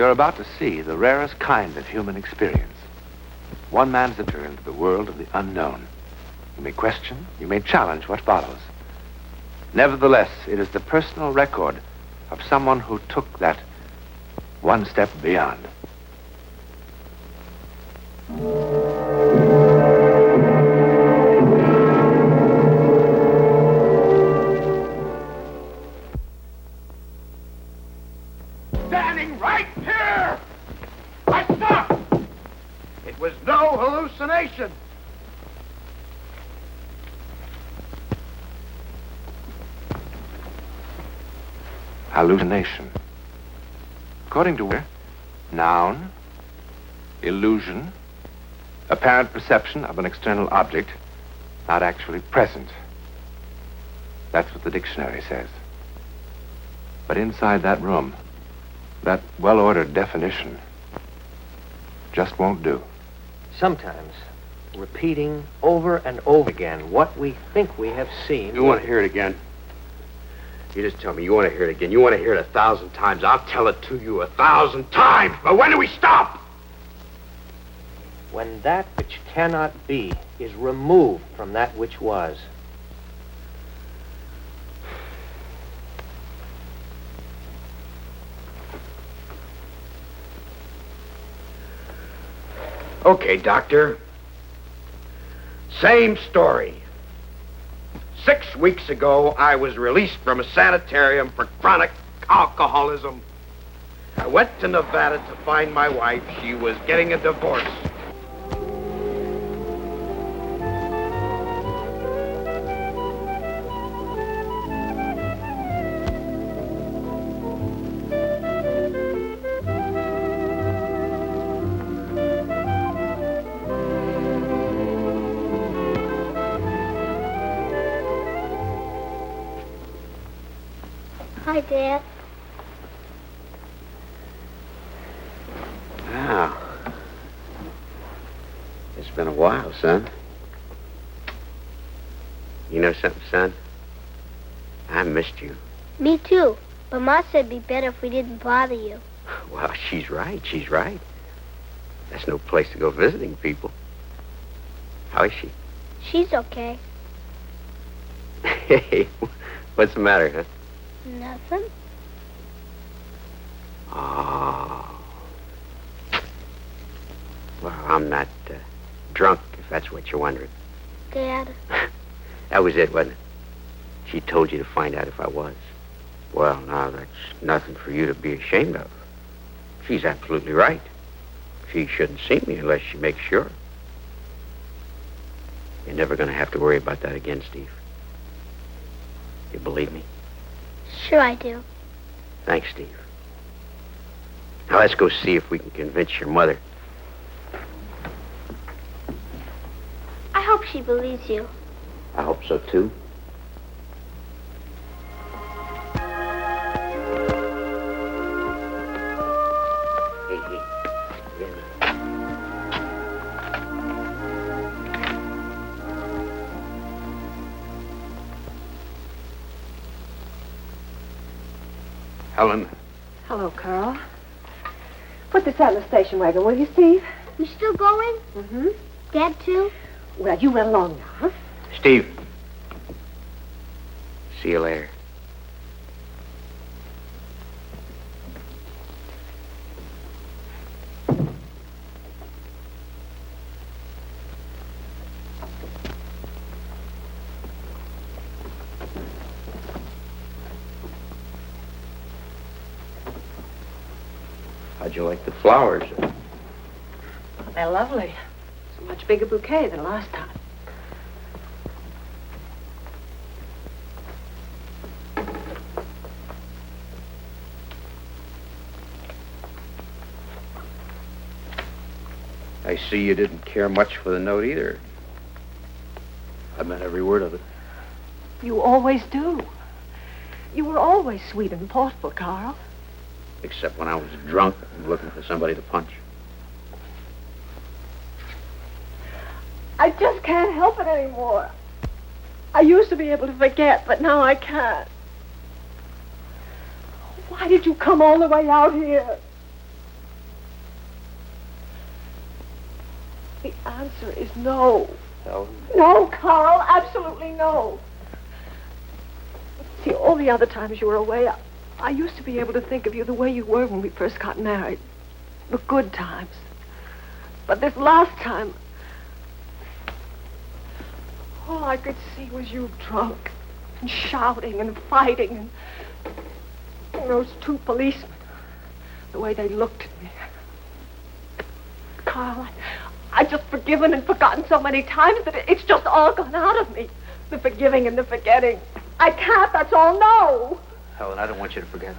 You're about to see the rarest kind of human experience. One man's enter into the world of the unknown. You may question, you may challenge what follows. Nevertheless, it is the personal record of someone who took that one step beyond. Standing right here! I stopped! It was no hallucination. Hallucination. According to where? Noun, illusion, apparent perception of an external object, not actually present. That's what the dictionary says. But inside that room, that well-ordered definition just won't do. Sometimes, repeating over and over again what we think we have seen... You want to hear it again? You just tell me you want to hear it again. You want to hear it 1,000 times. I'll tell it to you 1,000 times. But when do we stop? When that which cannot be is removed from that which was. Okay, Doctor. Same story. 6 weeks ago, I was released from a sanitarium for chronic alcoholism. I went to Nevada to find my wife. She was getting a divorce. Hi, Dad. Wow. It's been a while, son. You know something, son? I missed you. Me too. But Ma said it'd be better if we didn't bother you. Well, she's right. She's right. That's no place to go visiting people. How is she? She's okay. Hey, what's the matter, huh? Nothing. Oh. Well, I'm not drunk, if that's what you're wondering. Dad. That was it, wasn't it? She told you to find out if I was. Well, now, that's nothing for you to be ashamed of. She's absolutely right. She shouldn't see me unless she makes sure. You're never going to have to worry about that again, Steve. You believe me? Sure I do. Thanks, Steve. Now let's go see if we can convince your mother. I hope she believes you. I hope so, too. Hey. Helen. Hello, Carl. Put this out in the station wagon, will you, Steve? You still going? Mm-hmm. Dad, too? Well, you run along now, huh? Steve. See you later. How'd you like the flowers? They're lovely. It's a much bigger bouquet than last time. I see you didn't care much for the note either. I meant every word of it. You always do. You were always sweet and thoughtful, Carl. Except when I was drunk and looking for somebody to punch. I just can't help it anymore. I used to be able to forget, but now I can't. Why did you come all the way out here? answer is no. Helen? No, Carl, absolutely no. See, all the other times you were away, I used to be able to think of you the way you were when we first got married. The good times. But this last time, all I could see was you drunk and shouting and fighting and those two policemen, the way they looked at me. Carl, I've just forgiven and forgotten so many times that it's just all gone out of me. The forgiving and the forgetting. I can't, that's all, no. Helen, I don't want you to forget.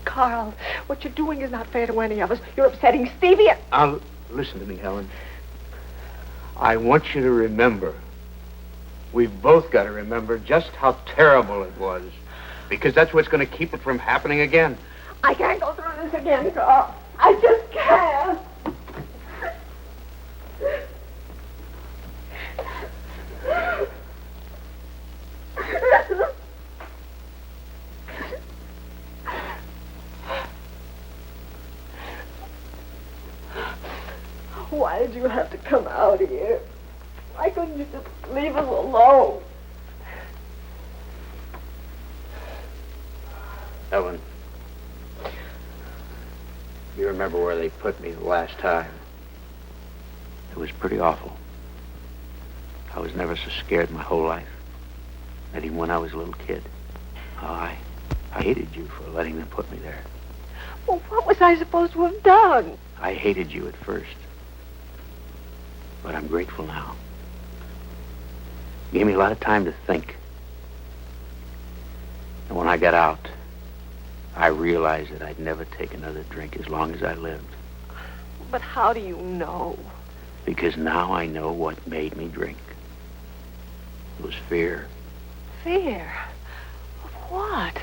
Carl, what you're doing is not fair to any of us. You're upsetting Stevie and... Listen to me, Helen. I want you to remember. We've both got to remember just how terrible it was. Because that's what's going to keep it from happening again. I can't go through this again, Carl. I just can't. Why did you have to come out here? Why couldn't you just leave us alone? Helen, you remember where they put me the last time? It was pretty awful. I was never so scared in my whole life. Not even when I was a little kid. Oh, I hated you for letting them put me there. Well, what was I supposed to have done? I hated you at first. But I'm grateful now. You gave me a lot of time to think. And when I got out, I realized that I'd never take another drink as long as I lived. But how do you know? Because now I know what made me drink. It was fear. Fear? Of what?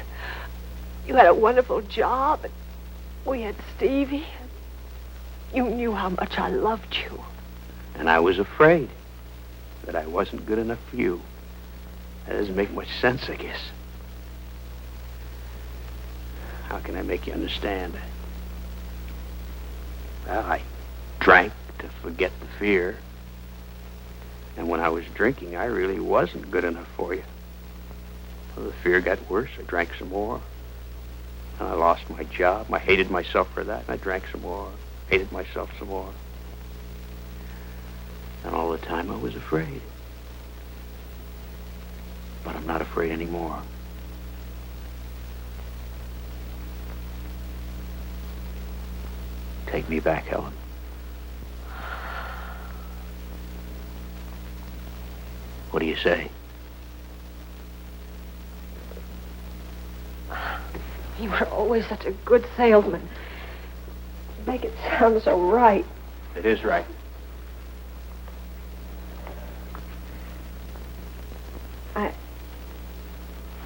You had a wonderful job, and we had Stevie. You knew how much I loved you. And I was afraid that I wasn't good enough for you. That doesn't make much sense, I guess. How can I make you understand? Well, I drank to forget the fear. And when I was drinking, I really wasn't good enough for you. Well, the fear got worse. I drank some more. And I lost my job. I hated myself for that. And I drank some more. Hated myself some more. And all the time I was afraid. But I'm not afraid anymore. Take me back, Helen. What do you say? You were always such a good salesman. You make it sound so right. It is right.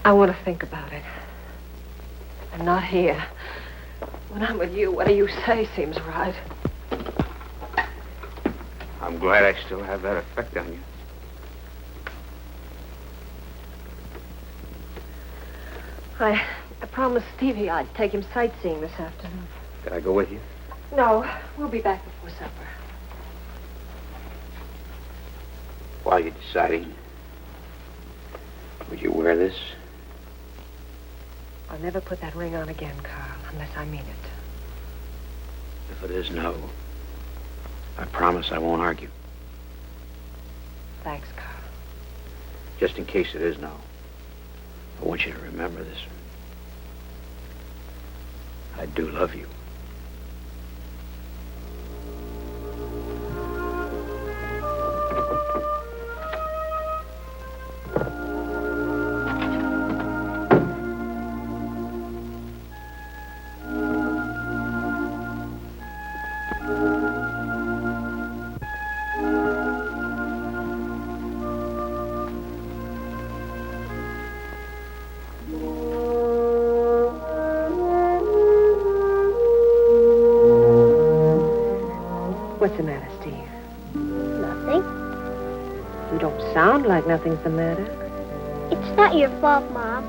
I want to think about it. I'm not here. When I'm with you, whatever you say seems right. I'm glad I still have that effect on you. I promised Stevie I'd take him sightseeing this afternoon. Can I go with you? No, we'll be back before supper. While you're deciding, would you wear this? I'll never put that ring on again, Carl, unless I mean it. If it is no, I promise I won't argue. Thanks, Carl. Just in case it is no, I want you to remember this. I do love you. What's the matter, Steve? Nothing. You don't sound like nothing's the matter. It's not your fault, Mom,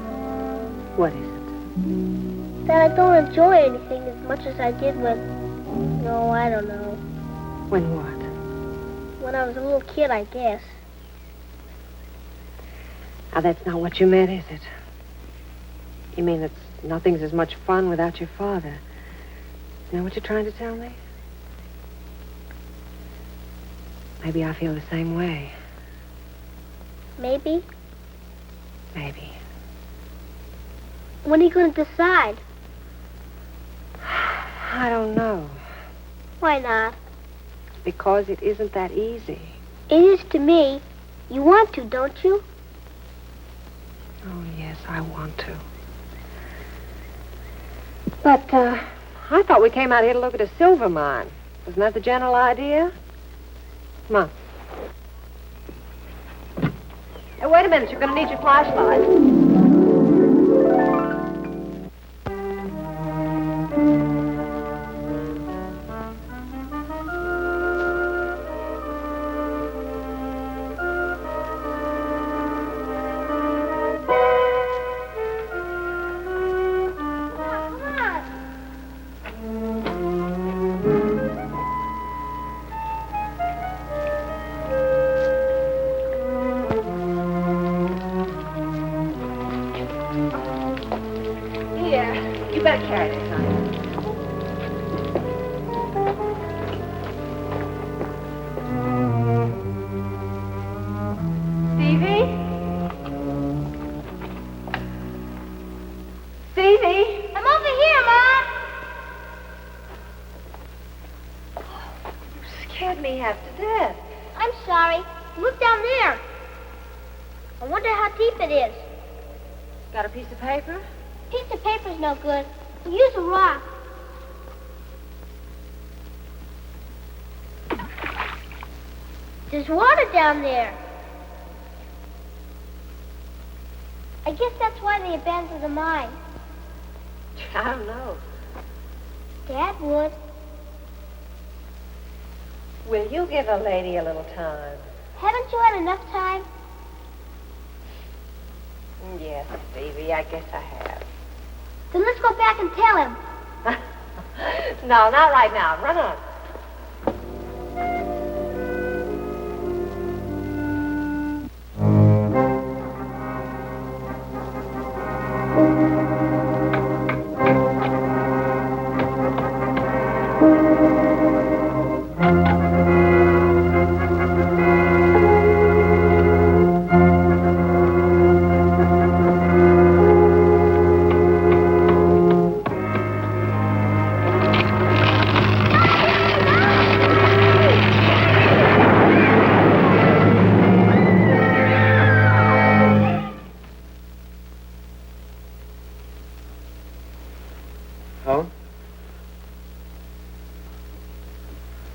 What is it? that I don't enjoy anything as much as I did when... No, I don't know. When what? When I was a little kid, I guess. Now, that's not what you meant, is it? You mean that nothing's as much fun without your father. You know what you're trying to tell me? Maybe I feel the same way. Maybe. Maybe. When are you going to decide? I don't know. Why not? Because it isn't that easy. It is to me. You want to, don't you? Oh, yes, I want to. But, I thought we came out here to look at a silver mine. Wasn't that the general idea? Come on. Hey, wait a minute. You're going to need your flashlight. You better carry this, honey. Stevie? Stevie? I'm over here, Mom. You scared me half to death. I'm sorry. Look down there. I wonder how deep it is. Got a piece of paper? Piece of paper's no good. Use a rock. There's water down there. I guess that's why they abandoned the mine. I don't know. Dad would. Will you give a lady a little time? Haven't you had enough time? Yes, Stevie, I guess I have. Then let's go back and tell him. No, not right now. Run on.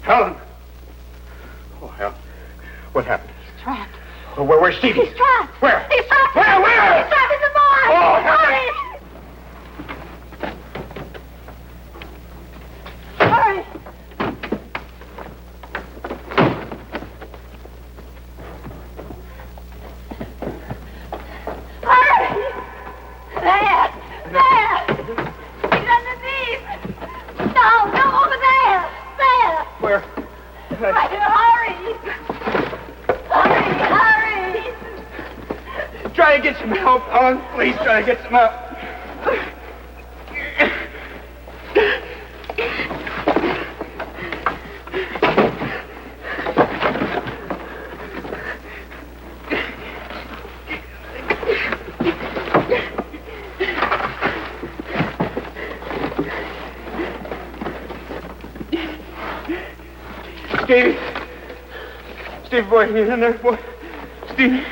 Helen! Oh, Helen. What happened? He's trapped. Oh, where's Stevie? He's trapped. Where? He's trapped. Where? He's trapped in the mine. Oh, hurry! Hurry! Hurry! There! He's underneath! No, over there! There! Where? Right here, hurry! Hurry! Try to get some help, Helen. Please try to get some help. Stevie. Stevie, boy, you in there, boy? Stevie.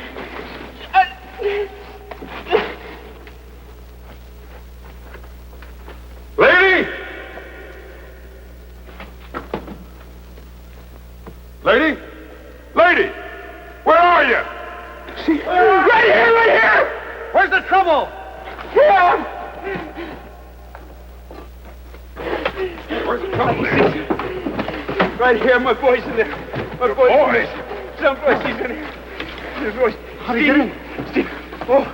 Lady! Lady? Lady! Where are you? Right here, right here! Where's the trouble? Here! Where's the trouble, lady? Right here, my boy's in there. My boy's in there. Someplace he's in here. His voice. How did he get in? Steve. Oh.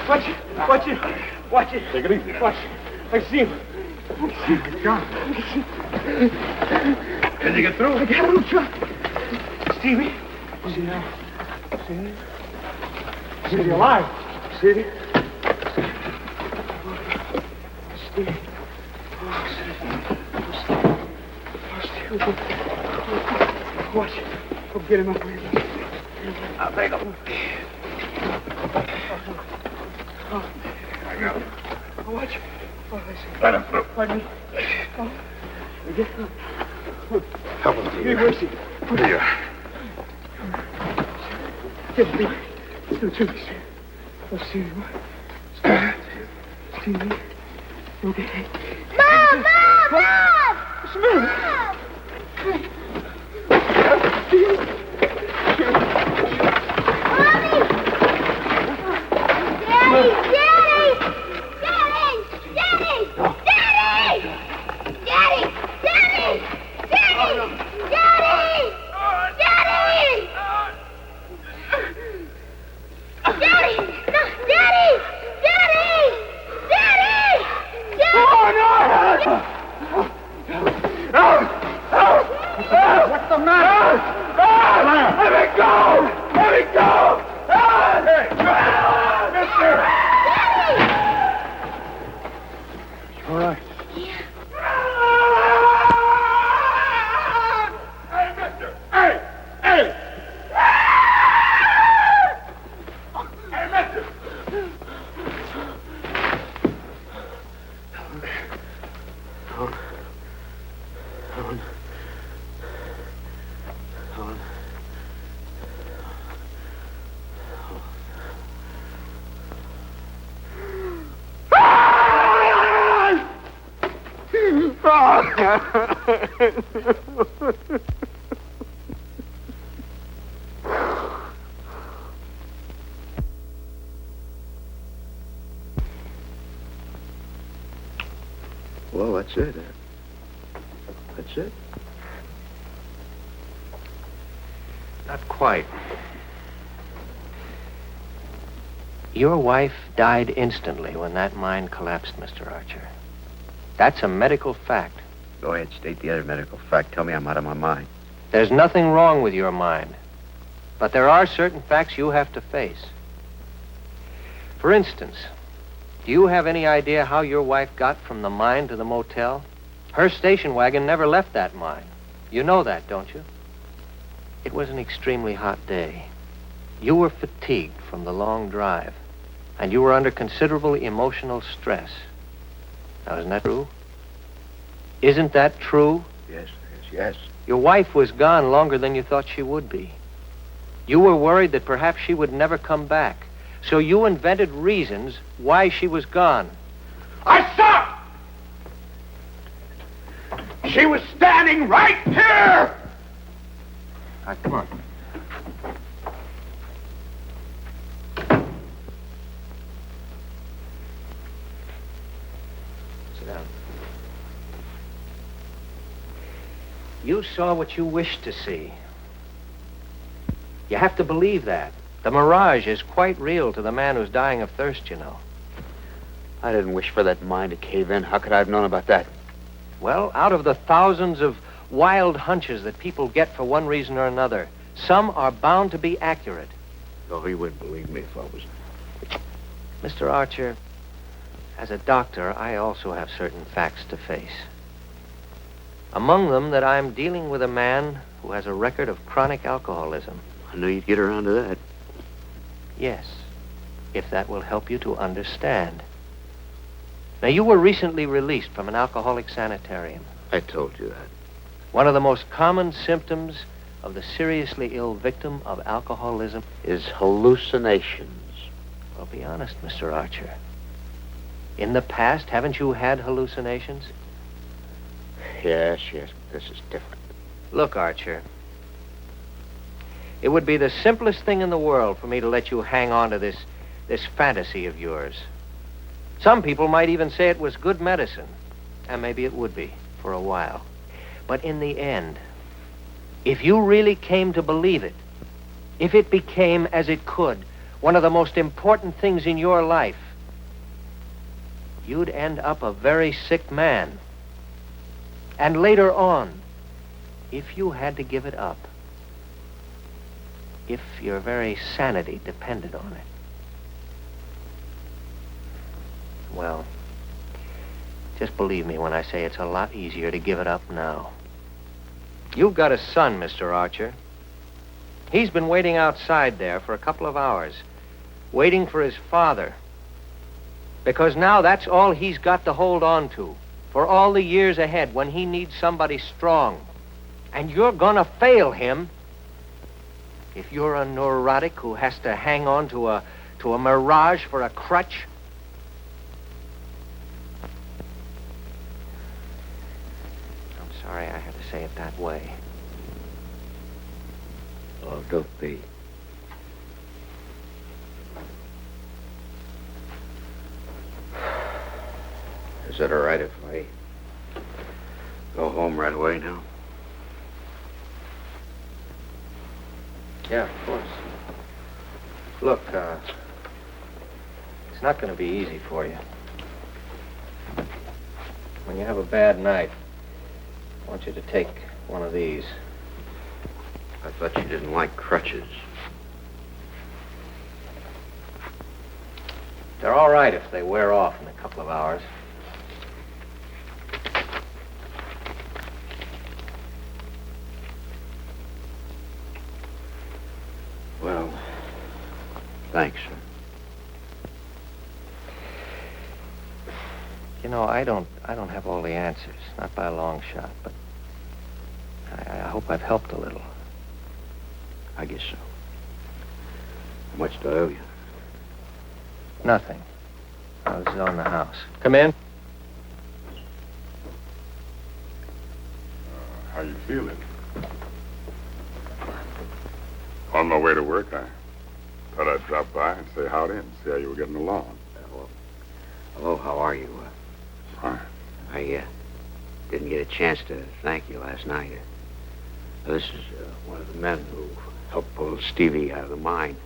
Watch it. Watch it. Watch it. Take it easy now. Watch. I see him. He's gone. Can you get through? I got him. Stevie. See now. See? Stevie alive. Stevie. Stevie. Oh, Stevie. Oh, Stevie. Watch. Go get him up. I'll take him. I got him. Watch. Oh, I see. Let him through. Pardon me. Oh. Get him. Help him, Stevie. Where's he? Here you are. Get him. Do to me, Stevie. Oh, Stevie. Stevie. Okay. Mom! Mom! What's the matter? Stevie. Mommy! Daddy! Daddy! Daddy! Daddy! Daddy! Daddy! Daddy! Daddy! Daddy! Daddy! Daddy! No, Daddy! Daddy! Daddy! Daddy! Oh, no! What's the matter? Let me go! Let me go! Hey! Mister! All right. Hey, mister! Hey! Hey! Hey, mister! Well, that's it. That's it. Not quite. Your wife died instantly when that mine collapsed, Mr. Archer. That's a medical fact. Go ahead, state the other medical fact. Tell me I'm out of my mind. There's nothing wrong with your mind. But there are certain facts you have to face. For instance, do you have any idea how your wife got from the mine to the motel? Her station wagon never left that mine. You know that, don't you? It was an extremely hot day. You were fatigued from the long drive, and you were under considerable emotional stress. Now, isn't that true? Isn't that true? Yes. Your wife was gone longer than you thought she would be. You were worried that perhaps she would never come back. So you invented reasons why she was gone. I saw! She was standing right here! Now, come on. Sit down. You saw what you wished to see. You have to believe that. The mirage is quite real to the man who's dying of thirst, you know. I didn't wish for that mine to cave in. How could I have known about that? Well, out of the thousands of wild hunches that people get for one reason or another, some are bound to be accurate. Oh, you wouldn't believe me if I was... Mr. Archer, as a doctor, I also have certain facts to face. Among them that I'm dealing with a man who has a record of chronic alcoholism. I knew you'd get around to that. Yes, if that will help you to understand. Now, you were recently released from an alcoholic sanitarium. I told you that. One of the most common symptoms of the seriously ill victim of alcoholism Is hallucinations. Well, be honest, Mr. Archer. In the past, haven't you had hallucinations? Yes, but this is different. Look, Archer, it would be the simplest thing in the world for me to let you hang on to this fantasy of yours. Some people might even say it was good medicine, and maybe it would be for a while. But in the end, if you really came to believe it, if it became, as it could, one of the most important things in your life, you'd end up a very sick man. And later on, if you had to give it up, if your very sanity depended on it. Well, just believe me when I say it's a lot easier to give it up now. You've got a son, Mr. Archer. He's been waiting outside there for a couple of hours, waiting for his father. Because now that's all he's got to hold on to for all the years ahead when he needs somebody strong. And you're gonna fail him if you're a neurotic who has to hang on to a mirage for a crutch. I'm sorry I had to say it that way. Oh, don't be. Is it all right if I go home right away now? Yeah, of course. Look, it's not going to be easy for you. When you have a bad night, I want you to take one of these. I thought you didn't like crutches. They're all right if they wear off in a couple of hours. Well, thanks, sir. You know, I don't have all the answers, not by a long shot, but I hope I've helped a little. I guess so. How much do I owe you? Nothing. I was on the house. Come in. How you feeling? On my way to work, I thought I'd drop by and say howdy and see how you were getting along. Hello, how are you? Fine. I didn't get a chance to thank you last night. This is one of the men who helped pull Stevie out of the mine.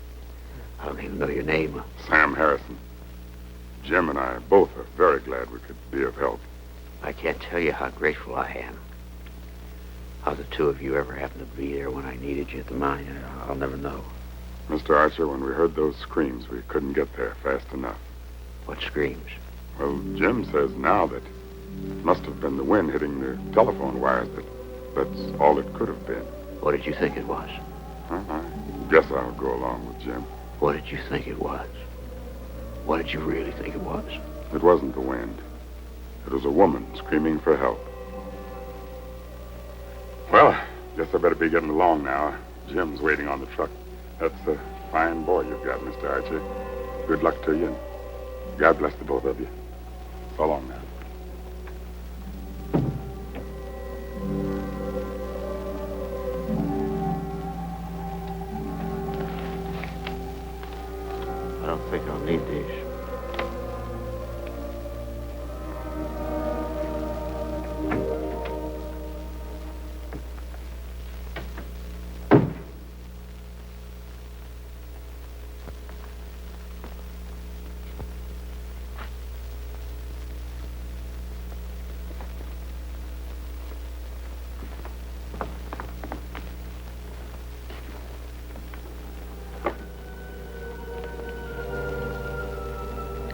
I don't even know your name. Sam Harrison. Jim and I both are very glad we could be of help. I can't tell you how grateful I am. How the two of you ever happened to be there when I needed you at the mine, I'll never know. Mr. Archer, when we heard those screams, we couldn't get there fast enough. What screams? Well, Jim says now that it must have been the wind hitting the telephone wires. That's all it could have been. What did you think it was? Well, I guess I'll go along with Jim. What did you think it was? What did you really think it was? It wasn't the wind. It was a woman screaming for help. Well, guess I better be getting along now. Jim's waiting on the truck. That's a fine boy you've got, Mr. Archer. Good luck to you, and God bless the both of you. So long now. I don't think I'll need these.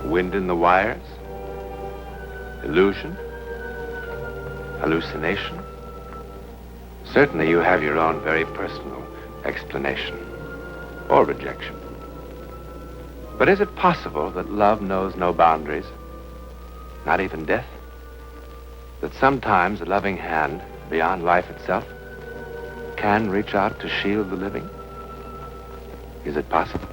Wind in the wires? Illusion? Hallucination? Certainly you have your own very personal explanation or rejection. But is it possible that love knows no boundaries, not even death? That sometimes a loving hand, beyond life itself, can reach out to shield the living? Is it possible?